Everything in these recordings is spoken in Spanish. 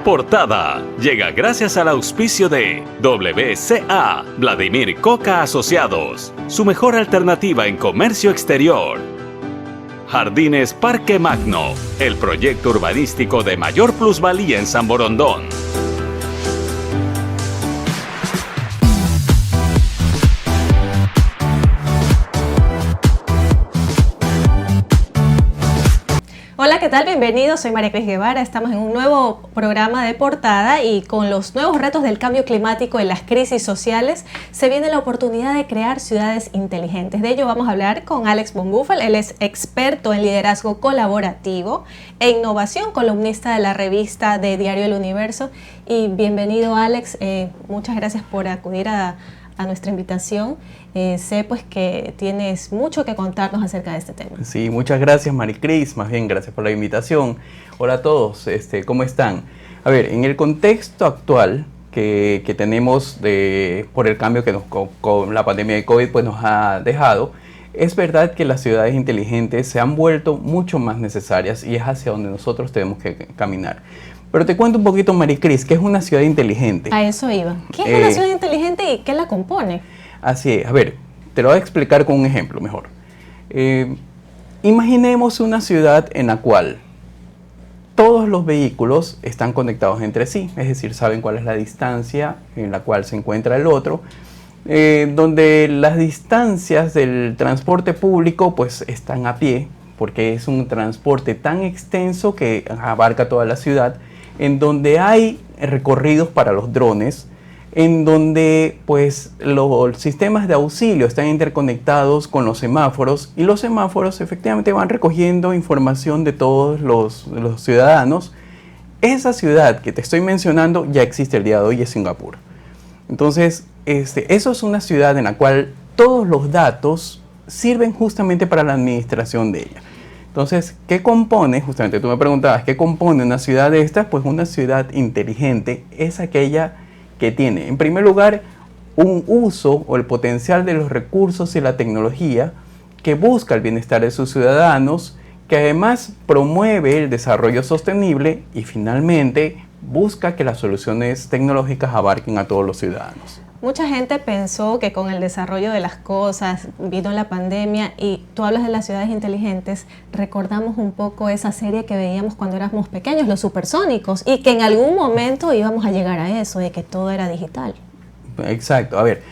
Portada llega gracias al auspicio de WCA, Vladimir Coca Asociados, su mejor alternativa en comercio exterior. Jardines Parque Magno, el proyecto urbanístico de mayor plusvalía en San Borondón. Hola, ¿qué tal? Bienvenidos, soy María Cris Guevara. Estamos en un nuevo programa de Portada y con los nuevos retos del cambio climático y las crisis sociales se viene la oportunidad de crear ciudades inteligentes. De ello vamos a hablar con Alex von Büffel. Él es experto en liderazgo colaborativo e innovación, columnista de la revista de Diario El Universo. Y bienvenido, Alex. Muchas gracias por acudir a nuestra invitación. Sé pues que tienes mucho que contarnos acerca de este tema. Sí, muchas gracias, Maricris. Más bien, gracias por la invitación. Hola a todos, ¿cómo están? A ver, en el contexto actual que tenemos por el cambio que con la pandemia de COVID pues, nos ha dejado, es verdad que las ciudades inteligentes se han vuelto mucho más necesarias y es hacia donde nosotros tenemos que caminar. Pero te cuento un poquito, Maricris, ¿qué es una ciudad inteligente? A eso iba. ¿Qué es una ciudad inteligente y qué la compone? Así es. A ver, te lo voy a explicar con un ejemplo mejor. Imaginemos una ciudad en la cual todos los vehículos están conectados entre sí, es decir, saben cuál es la distancia en la cual se encuentra el otro, donde las distancias del transporte público pues están a pie, porque es un transporte tan extenso que abarca toda la ciudad, en donde hay recorridos para los drones, en donde pues los sistemas de auxilio están interconectados con los semáforos y los semáforos efectivamente van recogiendo información de todos los ciudadanos. Esa ciudad que te estoy mencionando ya existe el día de hoy, es Singapur. Entonces, eso es una ciudad en la cual todos los datos sirven justamente para la administración de ella. Entonces, ¿qué compone? Justamente tú me preguntabas, ¿qué compone una ciudad de estas? Pues una ciudad inteligente es aquella que tiene, en primer lugar, un uso o el potencial de los recursos y la tecnología que busca el bienestar de sus ciudadanos, que además promueve el desarrollo sostenible y finalmente busca que las soluciones tecnológicas abarquen a todos los ciudadanos. Mucha gente pensó que con el desarrollo de las cosas vino la pandemia y tú hablas de las ciudades inteligentes, recordamos un poco esa serie que veíamos cuando éramos pequeños, Los Supersónicos, y que en algún momento íbamos a llegar a eso, de que todo era digital. Exacto, a ver,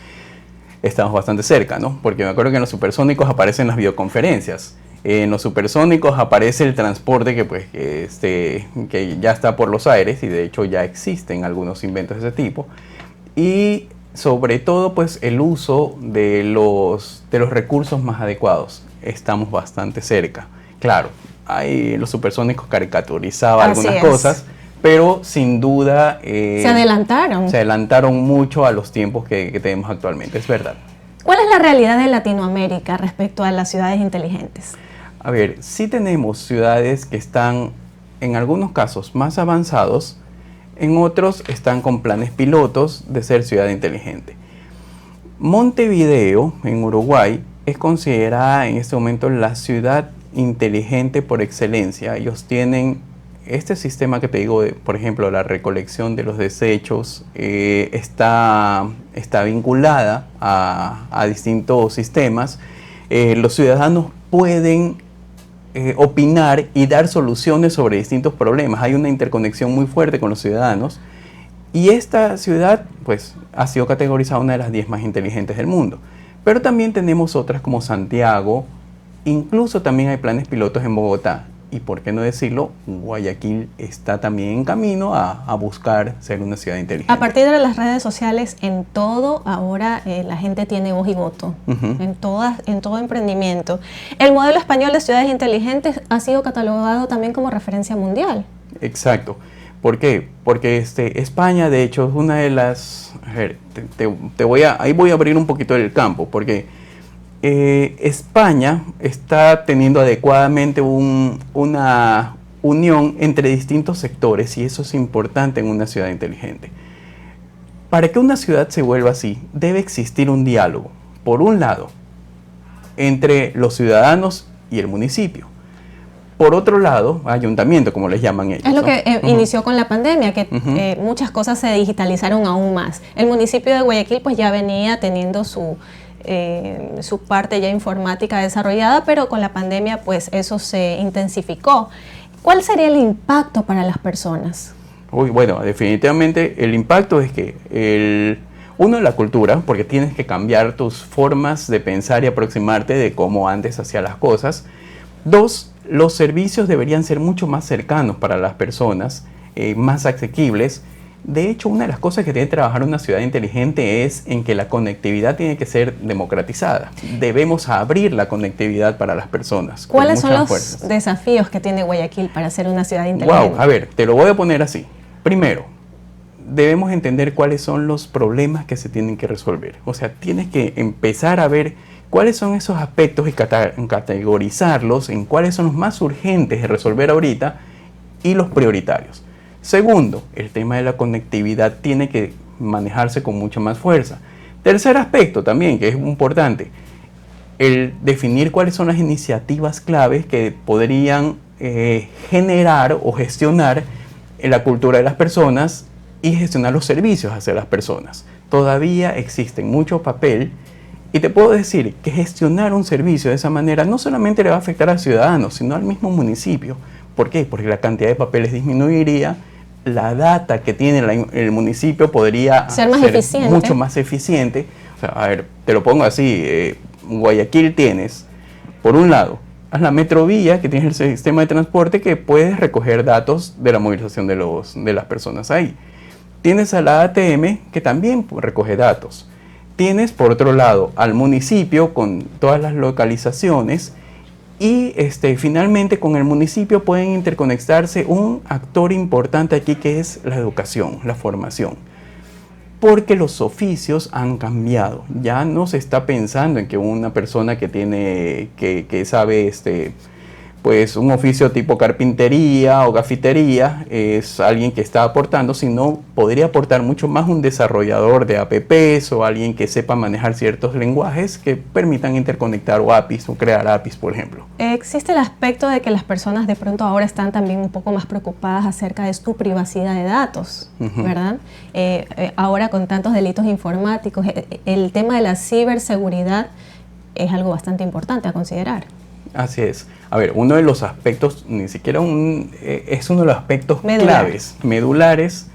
estamos bastante cerca, ¿no? Porque me acuerdo que en Los Supersónicos aparecen las videoconferencias. En Los Supersónicos aparece el transporte que ya está por los aires y de hecho ya existen algunos inventos de ese tipo. Y sobre todo, pues, el uso de los recursos más adecuados. Estamos bastante cerca. Claro, los supersónicos caricaturizaban algunas cosas, pero sin duda se adelantaron. Se adelantaron mucho a los tiempos que tenemos actualmente, es verdad. ¿Cuál es la realidad de Latinoamérica respecto a las ciudades inteligentes? A ver, sí tenemos ciudades que están, en algunos casos, más avanzados. En otros están con planes pilotos de ser ciudad inteligente. Montevideo, en Uruguay, es considerada en este momento la ciudad inteligente por excelencia. Ellos tienen este sistema que te digo, por ejemplo, la recolección de los desechos, está vinculada a distintos sistemas. Los ciudadanos pueden opinar y dar soluciones sobre distintos problemas. Hay una interconexión muy fuerte con los ciudadanos y esta ciudad pues ha sido categorizada una de las 10 más inteligentes del mundo. Pero también tenemos otras como Santiago, incluso también hay planes pilotos en Bogotá y por qué no decirlo, Guayaquil está también en camino a buscar ser una ciudad inteligente. A partir de las redes sociales, en todo ahora la gente tiene voz y voto, en todo emprendimiento. El modelo español de ciudades inteligentes ha sido catalogado también como referencia mundial. Exacto. ¿Por qué? Porque España, de hecho, es una de las... A ver, ahí voy a abrir un poquito el campo, porque España está teniendo adecuadamente una unión entre distintos sectores y eso es importante en una ciudad inteligente. Para que una ciudad se vuelva así, debe existir un diálogo, por un lado, entre los ciudadanos y el municipio. Por otro lado, ayuntamiento, como les llaman ellos. Es lo ¿no? que inició con la pandemia, que muchas cosas se digitalizaron aún más. El municipio de Guayaquil pues ya venía teniendo su parte ya informática desarrollada, pero con la pandemia pues eso se intensificó. ¿Cuál sería el impacto para las personas? Uy, bueno, definitivamente el impacto es que uno, la cultura, porque tienes que cambiar tus formas de pensar y aproximarte de cómo antes hacías las cosas. Dos, los servicios deberían ser mucho más cercanos para las personas, más asequibles. De hecho, una de las cosas que tiene que trabajar una ciudad inteligente es en que la conectividad tiene que ser democratizada. Debemos abrir la conectividad para las personas. ¿Cuáles son los desafíos que tiene Guayaquil para ser una ciudad inteligente? Wow, a ver, te lo voy a poner así. Primero, debemos entender cuáles son los problemas que se tienen que resolver. O sea, tienes que empezar a ver cuáles son esos aspectos y categorizarlos en cuáles son los más urgentes de resolver ahorita y los prioritarios. Segundo, el tema de la conectividad tiene que manejarse con mucha más fuerza. Tercer aspecto también, que es importante, el definir cuáles son las iniciativas claves que podrían generar o gestionar la cultura de las personas y gestionar los servicios hacia las personas. Todavía existe mucho papel y te puedo decir que gestionar un servicio de esa manera no solamente le va a afectar al ciudadano, sino al mismo municipio. ¿Por qué? Porque la cantidad de papeles disminuiría, la data que tiene el municipio podría ser mucho más eficiente. O sea, a ver, te lo pongo así, Guayaquil tienes, por un lado, a la Metrovía, que tienes el sistema de transporte que puedes recoger datos de la movilización de las personas ahí. Tienes a la ATM, que también recoge datos. Tienes, por otro lado, al municipio con todas las localizaciones y finalmente con el municipio pueden interconectarse un actor importante aquí que es la educación, la formación. Porque los oficios han cambiado. Ya no se está pensando en que una persona que tiene, que sabe pues un oficio tipo carpintería o gafitería es alguien que está aportando, sino podría aportar mucho más un desarrollador de apps o alguien que sepa manejar ciertos lenguajes que permitan interconectar o APIs o crear APIs, por ejemplo. Existe el aspecto de que las personas de pronto ahora están también un poco más preocupadas acerca de su privacidad de datos, ¿verdad? Ahora con tantos delitos informáticos, el tema de la ciberseguridad es algo bastante importante a considerar. Así es. A ver, uno de los aspectos, ni siquiera es uno de los aspectos claves, medulares,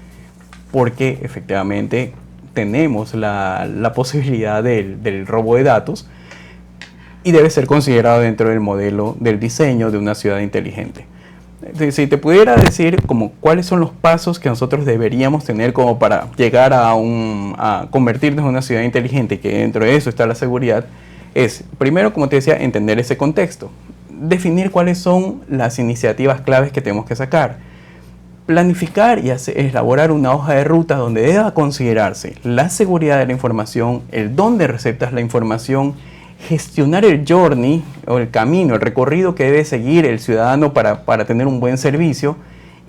porque efectivamente tenemos la posibilidad del robo de datos y debe ser considerado dentro del modelo del diseño de una ciudad inteligente. Si te pudiera decir como cuáles son los pasos que nosotros deberíamos tener como para llegar a convertirnos en una ciudad inteligente, que dentro de eso está la seguridad, es, primero, como te decía, entender ese contexto, definir cuáles son las iniciativas claves que tenemos que sacar, planificar y elaborar una hoja de ruta donde deba considerarse la seguridad de la información, el dónde receptas la información, gestionar el journey o el camino, el recorrido que debe seguir el ciudadano para tener un buen servicio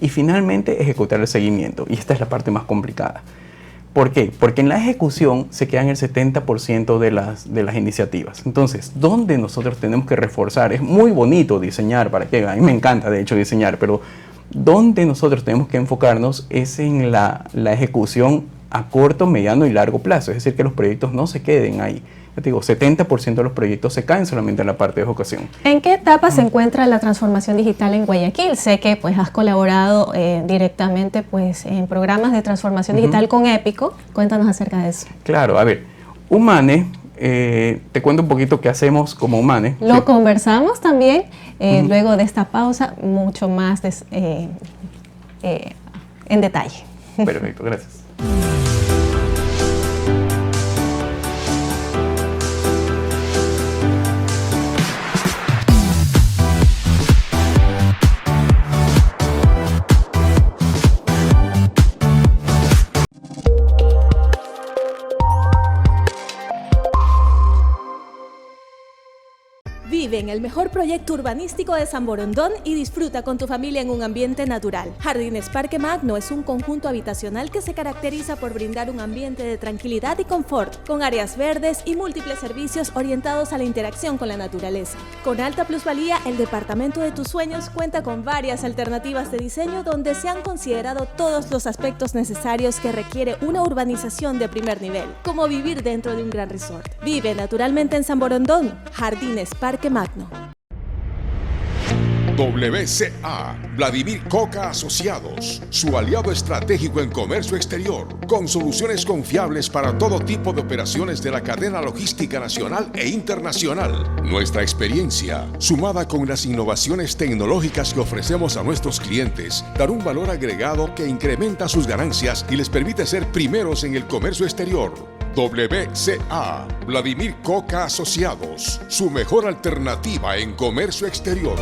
y finalmente ejecutar el seguimiento. Y esta es la parte más complicada. ¿Por qué? Porque en la ejecución se quedan el 70% de las iniciativas. Entonces, ¿dónde nosotros tenemos que reforzar? Es muy bonito diseñar, a mí me encanta de hecho diseñar, pero donde nosotros tenemos que enfocarnos es en la ejecución a corto, mediano y largo plazo. Es decir, que los proyectos no se queden ahí. Yo te digo, 70% de los proyectos se caen solamente en la parte de ejecución. ¿En qué etapa se encuentra la transformación digital en Guayaquil? Sé que pues has colaborado directamente pues en programas de transformación digital con Épico. Cuéntanos acerca de eso. Claro, a ver, Humane, te cuento un poquito qué hacemos como Humane. Lo conversamos también luego de esta pausa, mucho más en detalle. Perfecto, gracias. Vive Vive en el mejor proyecto urbanístico de San Borondón y disfruta con tu familia en un ambiente natural. Jardines Parque Magno es un conjunto habitacional que se caracteriza por brindar un ambiente de tranquilidad y confort, con áreas verdes y múltiples servicios orientados a la interacción con la naturaleza. Con alta plusvalía, el departamento de tus sueños cuenta con varias alternativas de diseño donde se han considerado todos los aspectos necesarios que requiere una urbanización de primer nivel, como vivir dentro de un gran resort. Vive naturalmente en San Borondón. Jardines Parque Magno. WCA, Vladimir Coca Asociados, su aliado estratégico en comercio exterior, con soluciones confiables para todo tipo de operaciones de la cadena logística nacional e internacional. Nuestra experiencia, sumada con las innovaciones tecnológicas que ofrecemos a nuestros clientes, dan un valor agregado que incrementa sus ganancias y les permite ser primeros en el comercio exterior. WCA, Vladimir Coca Asociados, su mejor alternativa en comercio exterior.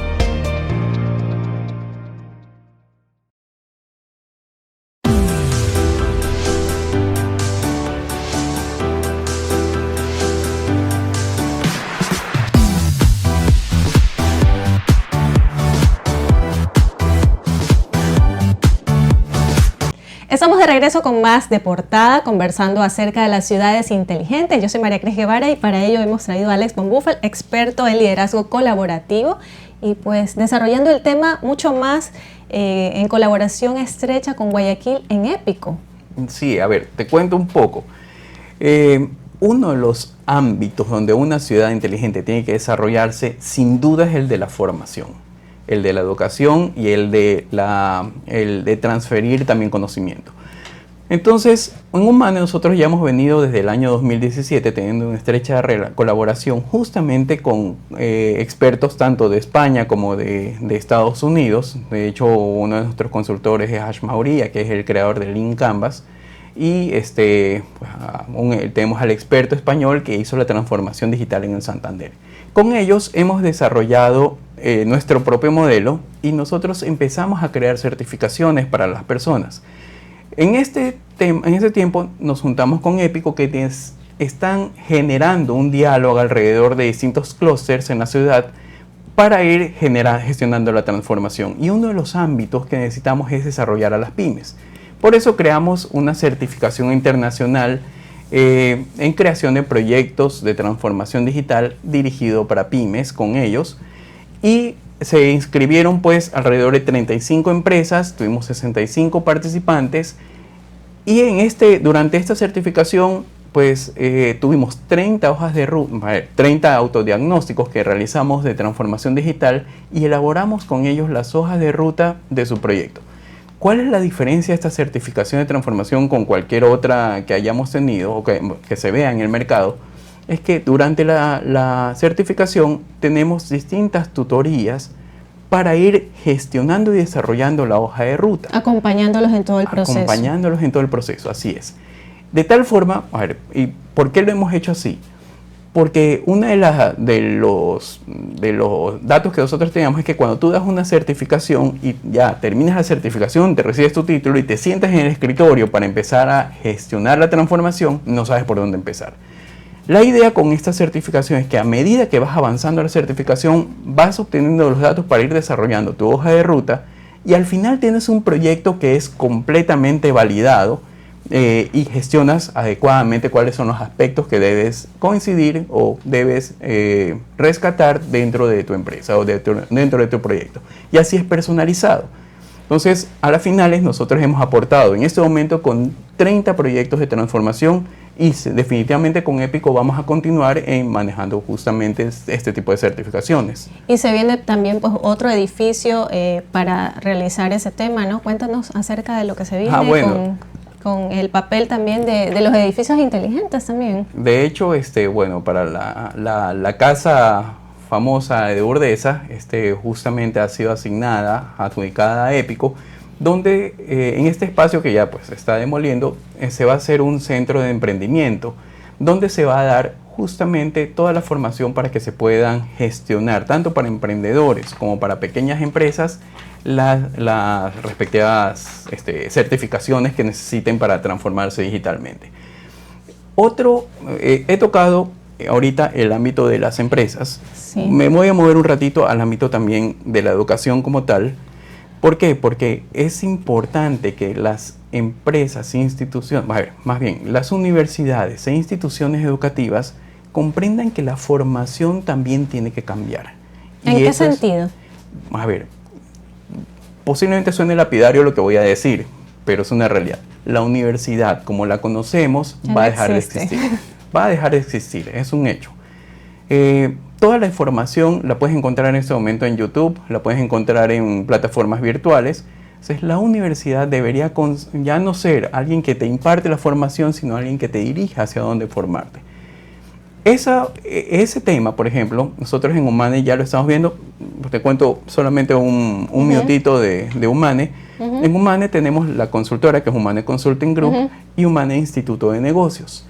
Estamos de regreso con más de Portada, conversando acerca de las ciudades inteligentes. Yo soy María Cris Guevara y para ello hemos traído a Alex von Buffel, experto en liderazgo colaborativo, y pues desarrollando el tema mucho más en colaboración estrecha con Guayaquil en Épico. Sí, a ver, te cuento un poco. Uno de los ámbitos donde una ciudad inteligente tiene que desarrollarse, sin duda, es el de la formación, el de la educación y el de transferir también conocimiento. Entonces, en Humane nosotros ya hemos venido desde el año 2017 teniendo una estrecha colaboración justamente con expertos tanto de España como de Estados Unidos. De hecho, uno de nuestros consultores es Ash Mauría, que es el creador de Lean Canvas. Y tenemos al experto español que hizo la transformación digital en el Santander. Con ellos hemos desarrollado nuestro propio modelo y nosotros empezamos a crear certificaciones para las personas. En este tiempo nos juntamos con Épico, que están generando un diálogo alrededor de distintos clústeres en la ciudad para ir gestionando la transformación. Y uno de los ámbitos que necesitamos es desarrollar a las pymes. Por eso creamos una certificación internacional en creación de proyectos de transformación digital dirigido para pymes con ellos. Y se inscribieron pues alrededor de 35 empresas, tuvimos 65 participantes y durante esta certificación pues tuvimos 30 hojas de ruta, 30 autodiagnósticos que realizamos de transformación digital y elaboramos con ellos las hojas de ruta de su proyecto. ¿Cuál es la diferencia de esta certificación de transformación con cualquier otra que hayamos tenido o que se vea en el mercado? Es que durante la certificación tenemos distintas tutorías para ir gestionando y desarrollando la hoja de ruta. Acompañándolos en todo el proceso. Acompañándolos en todo el proceso, así es. De tal forma, a ver, ¿y por qué lo hemos hecho así? Porque uno de los datos que nosotros teníamos es que cuando tú das una certificación y ya terminas la certificación, te recibes tu título y te sientas en el escritorio para empezar a gestionar la transformación, no sabes por dónde empezar. La idea con esta certificación es que a medida que vas avanzando la certificación, vas obteniendo los datos para ir desarrollando tu hoja de ruta y al final tienes un proyecto que es completamente validado y gestionas adecuadamente cuáles son los aspectos que debes coincidir o debes rescatar dentro de tu empresa o dentro de tu proyecto. Y así es personalizado. Entonces, a las finales nosotros hemos aportado en este momento con 30 proyectos de transformación y definitivamente con Épico vamos a continuar manejando justamente este tipo de certificaciones. Y se viene también pues otro edificio para realizar ese tema, ¿no? Cuéntanos acerca de lo que se viene con el papel también de los edificios inteligentes también. De hecho, para la casa famosa de Urdesa, justamente ha sido adjudicada a Épico, donde en este espacio que ya pues se está demoliendo, se va a hacer un centro de emprendimiento, donde se va a dar justamente toda la formación para que se puedan gestionar, tanto para emprendedores como para pequeñas empresas, las respectivas certificaciones que necesiten para transformarse digitalmente. He tocado ahorita el ámbito de las empresas. Sí. Me voy a mover un ratito al ámbito también de la educación como tal. ¿Por qué? Porque es importante que las empresas, instituciones, más bien, las universidades e instituciones educativas comprendan que la formación también tiene que cambiar. ¿En qué sentido? Posiblemente suene lapidario lo que voy a decir, pero es una realidad. La universidad, como la conocemos, va a dejar de existir. Va a dejar de existir, es un hecho. Toda la información la puedes encontrar en este momento en YouTube, la puedes encontrar en plataformas virtuales. Entonces, la universidad debería ya no ser alguien que te imparte la formación, sino alguien que te dirija hacia dónde formarte. Ese tema, por ejemplo, nosotros en Humane ya lo estamos viendo. Te cuento solamente un minutito de Humane. En Humane tenemos la consultora, que es Humane Consulting Group, y Humane Instituto de Negocios.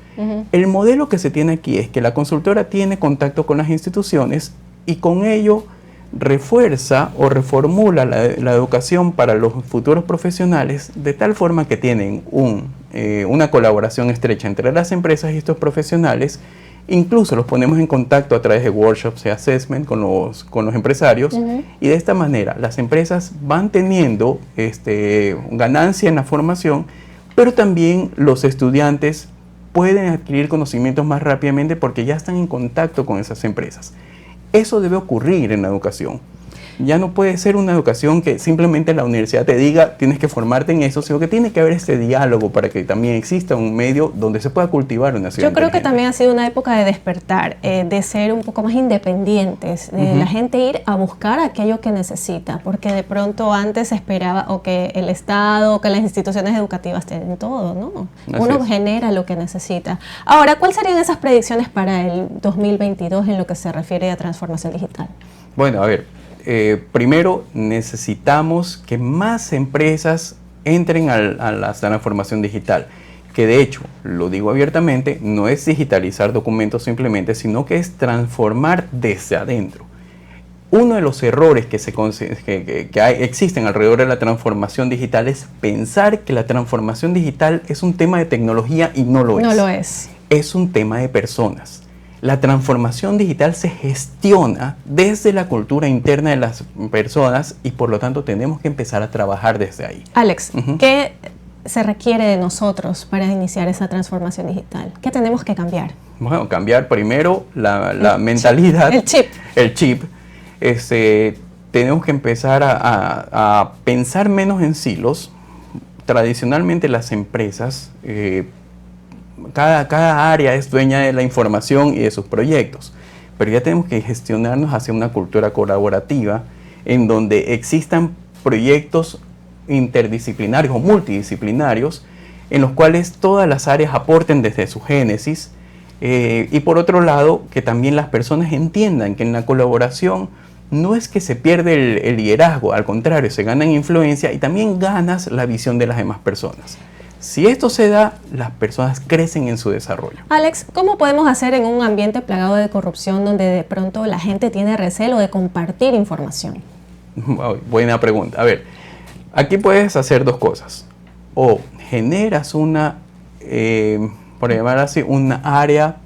El modelo que se tiene aquí es que la consultora tiene contacto con las instituciones y con ello refuerza o reformula la educación para los futuros profesionales, de tal forma que tienen una colaboración estrecha entre las empresas y estos profesionales. Incluso los ponemos en contacto a través de workshops y assessment con los empresarios, y de esta manera las empresas van teniendo ganancia en la formación, pero también los estudiantes pueden adquirir conocimientos más rápidamente porque ya están en contacto con esas empresas. Eso debe ocurrir en la educación. Ya no puede ser una educación que simplemente la universidad te diga tienes que formarte en eso, sino que tiene que haber este diálogo para que también exista un medio donde se pueda cultivar una ciudad. Yo creo que también ha sido una época de despertar, de ser un poco más independientes, de la gente ir a buscar aquello que necesita, porque de pronto antes se esperaba o que el Estado o que las instituciones educativas tienen todo, ¿no? Uno genera lo que necesita. Ahora, ¿cuáles serían esas predicciones para el 2022 en lo que se refiere a transformación digital? Bueno, a ver. Primero necesitamos que más empresas entren a la transformación digital, que de hecho, lo digo abiertamente, no es digitalizar documentos simplemente, sino que es transformar desde adentro. Uno de los errores que existen alrededor de la transformación digital es pensar que la transformación digital es un tema de tecnología y no lo es. No lo es. Es un tema de personas. La transformación digital se gestiona desde la cultura interna de las personas y por lo tanto tenemos que empezar a trabajar desde ahí. Alex, ¿qué se requiere de nosotros para iniciar esa transformación digital? ¿Qué tenemos que cambiar? Bueno, cambiar primero la mentalidad. El chip. Tenemos que empezar a pensar menos en silos. Tradicionalmente las empresas... Cada área es dueña de la información y de sus proyectos, pero ya tenemos que gestionarnos hacia una cultura colaborativa en donde existan proyectos interdisciplinarios o multidisciplinarios en los cuales todas las áreas aporten desde su génesis, y por otro lado que también las personas entiendan que en la colaboración no es que se pierde el liderazgo, al contrario, se gana en influencia y también ganas la visión de las demás personas. Si esto se da, las personas crecen en su desarrollo. Alex, ¿cómo podemos hacer en un ambiente plagado de corrupción donde de pronto la gente tiene recelo de compartir información? Buena pregunta. A ver, aquí puedes hacer dos cosas. O generas por llamar así, una área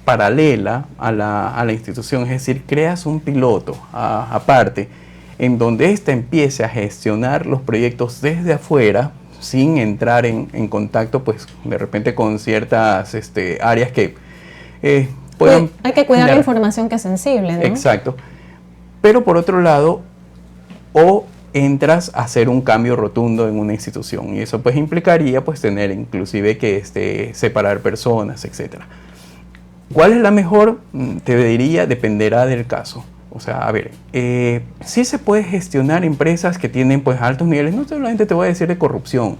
paralela a la institución, es decir, creas un piloto aparte en donde ésta empiece a gestionar los proyectos desde afuera, sin entrar en contacto, pues, de repente con ciertas áreas que puedan... Hay que cuidar la información que es sensible, ¿no? Exacto. Pero por otro lado, o entras a hacer un cambio rotundo en una institución, y eso pues implicaría pues tener inclusive que separar personas, etcétera. ¿Cuál es la mejor? Te diría, dependerá del caso. O sea, a ver, sí se puede gestionar empresas que tienen pues altos niveles, no solamente te voy a decir de corrupción.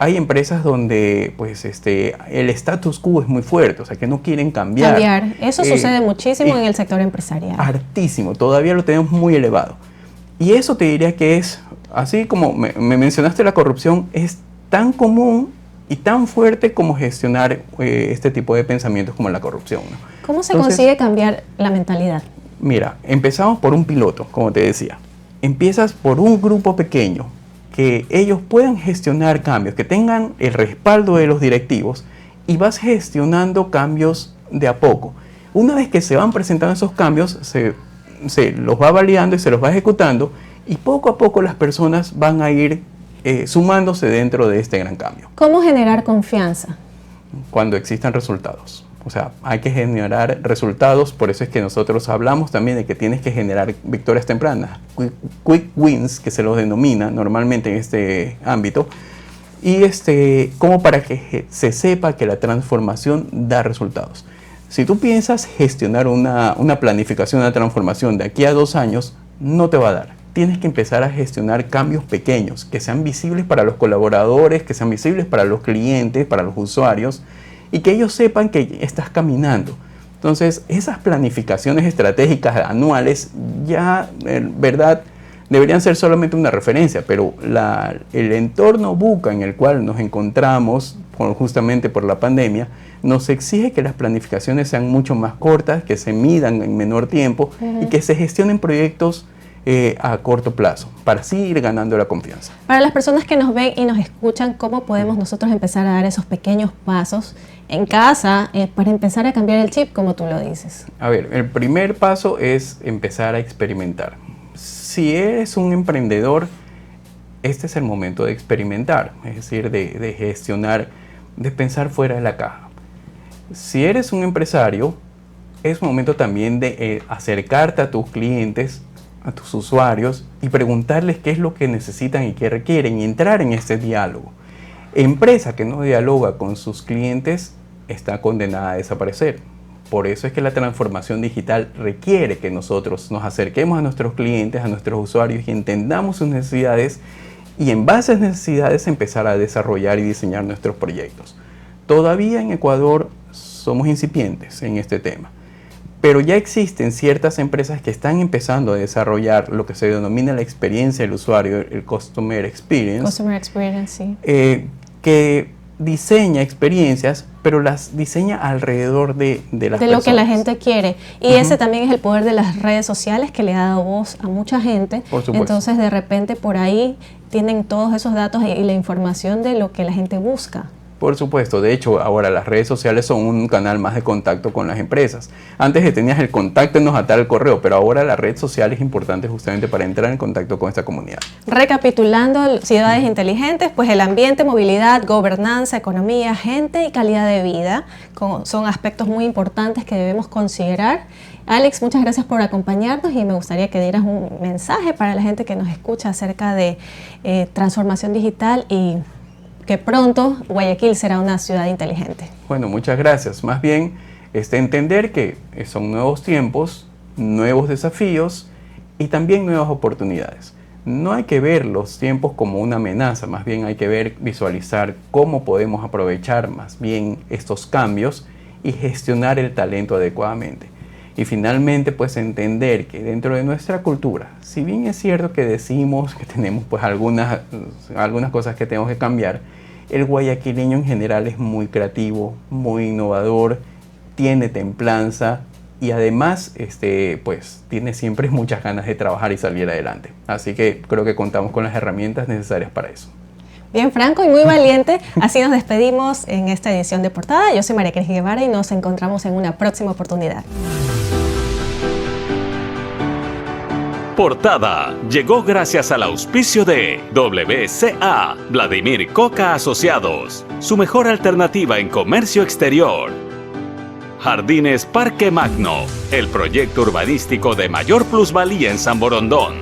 Hay empresas donde pues el status quo es muy fuerte, o sea que no quieren cambiar. Eso sucede muchísimo en el sector empresarial. Hartísimo, todavía lo tenemos muy elevado. Y eso te diría que es, así como me mencionaste la corrupción, es tan común y tan fuerte como gestionar este tipo de pensamientos como la corrupción, ¿no? ¿Cómo se consigue cambiar la mentalidad? Mira, empezamos por un piloto, como te decía. Empiezas por un grupo pequeño, que ellos puedan gestionar cambios, que tengan el respaldo de los directivos y vas gestionando cambios de a poco. Una vez que se van presentando esos cambios, se los va validando y se los va ejecutando, y poco a poco las personas van a ir sumándose dentro de este gran cambio. ¿Cómo generar confianza? Cuando existan resultados. O sea, hay que generar resultados, por eso es que nosotros hablamos también de que tienes que generar victorias tempranas, quick wins, que se los denomina normalmente en este ámbito, y como para que se sepa que la transformación da resultados. Si tú piensas gestionar una planificación, una transformación de aquí a 2 años, no te va a dar. Tienes que empezar a gestionar cambios pequeños, que sean visibles para los colaboradores, que sean visibles para los clientes, para los usuarios, y que ellos sepan que estás caminando. Entonces, esas planificaciones estratégicas anuales ya, ¿verdad?, deberían ser solamente una referencia, pero el entorno VUCA en el cual nos encontramos, justamente por la pandemia, nos exige que las planificaciones sean mucho más cortas, que se midan en menor tiempo y que se gestionen proyectos a corto plazo, para así ir ganando la confianza. Para las personas que nos ven y nos escuchan, ¿cómo podemos nosotros empezar a dar esos pequeños pasos en casa para empezar a cambiar el chip, como tú lo dices? A ver, el primer paso es empezar a experimentar. Si eres un emprendedor, este es el momento de experimentar, es decir, de gestionar, de pensar fuera de la caja. Si eres un empresario, es momento también de acercarte a tus clientes, a tus usuarios, y preguntarles qué es lo que necesitan y qué requieren, y entrar en este diálogo. Empresa que no dialoga con sus clientes está condenada a desaparecer. Por eso es que la transformación digital requiere que nosotros nos acerquemos a nuestros clientes, a nuestros usuarios, y entendamos sus necesidades, y en base a esas necesidades empezar a desarrollar y diseñar nuestros proyectos. Todavía en Ecuador somos incipientes en este tema, pero ya existen ciertas empresas que están empezando a desarrollar lo que se denomina la experiencia del usuario, el Customer Experience. Customer Experience, sí. Que diseña experiencias, pero las diseña alrededor de las personas. De lo que la gente quiere. Y ese también es el poder de las redes sociales, que le ha dado voz a mucha gente. Por supuesto. Entonces, de repente, por ahí tienen todos esos datos y la información de lo que la gente busca. Por supuesto, de hecho ahora las redes sociales son un canal más de contacto con las empresas. Antes tenías el contáctenos a tal correo, pero ahora la red social es importante justamente para entrar en contacto con esta comunidad. Recapitulando, ciudades inteligentes, pues el ambiente, movilidad, gobernanza, economía, gente y calidad de vida son aspectos muy importantes que debemos considerar. Alex, muchas gracias por acompañarnos, y me gustaría que dieras un mensaje para la gente que nos escucha acerca de transformación digital y que pronto Guayaquil será una ciudad inteligente. Bueno, muchas gracias. Más bien, entender que son nuevos tiempos, nuevos desafíos y también nuevas oportunidades. No hay que ver los tiempos como una amenaza, más bien hay que visualizar cómo podemos aprovechar más bien estos cambios y gestionar el talento adecuadamente. Y finalmente, pues entender que dentro de nuestra cultura, si bien es cierto que decimos que tenemos pues algunas cosas que tenemos que cambiar, el guayaquileño en general es muy creativo, muy innovador, tiene templanza y además pues tiene siempre muchas ganas de trabajar y salir adelante. Así que creo que contamos con las herramientas necesarias para eso. Bien, franco y muy valiente. Así nos despedimos en esta edición de Portada. Yo soy María Cris Guevara y nos encontramos en una próxima oportunidad. Portada llegó gracias al auspicio de WCA, Vladimir Coca Asociados, su mejor alternativa en comercio exterior. Jardines Parque Magno, el proyecto urbanístico de mayor plusvalía en San Borondón.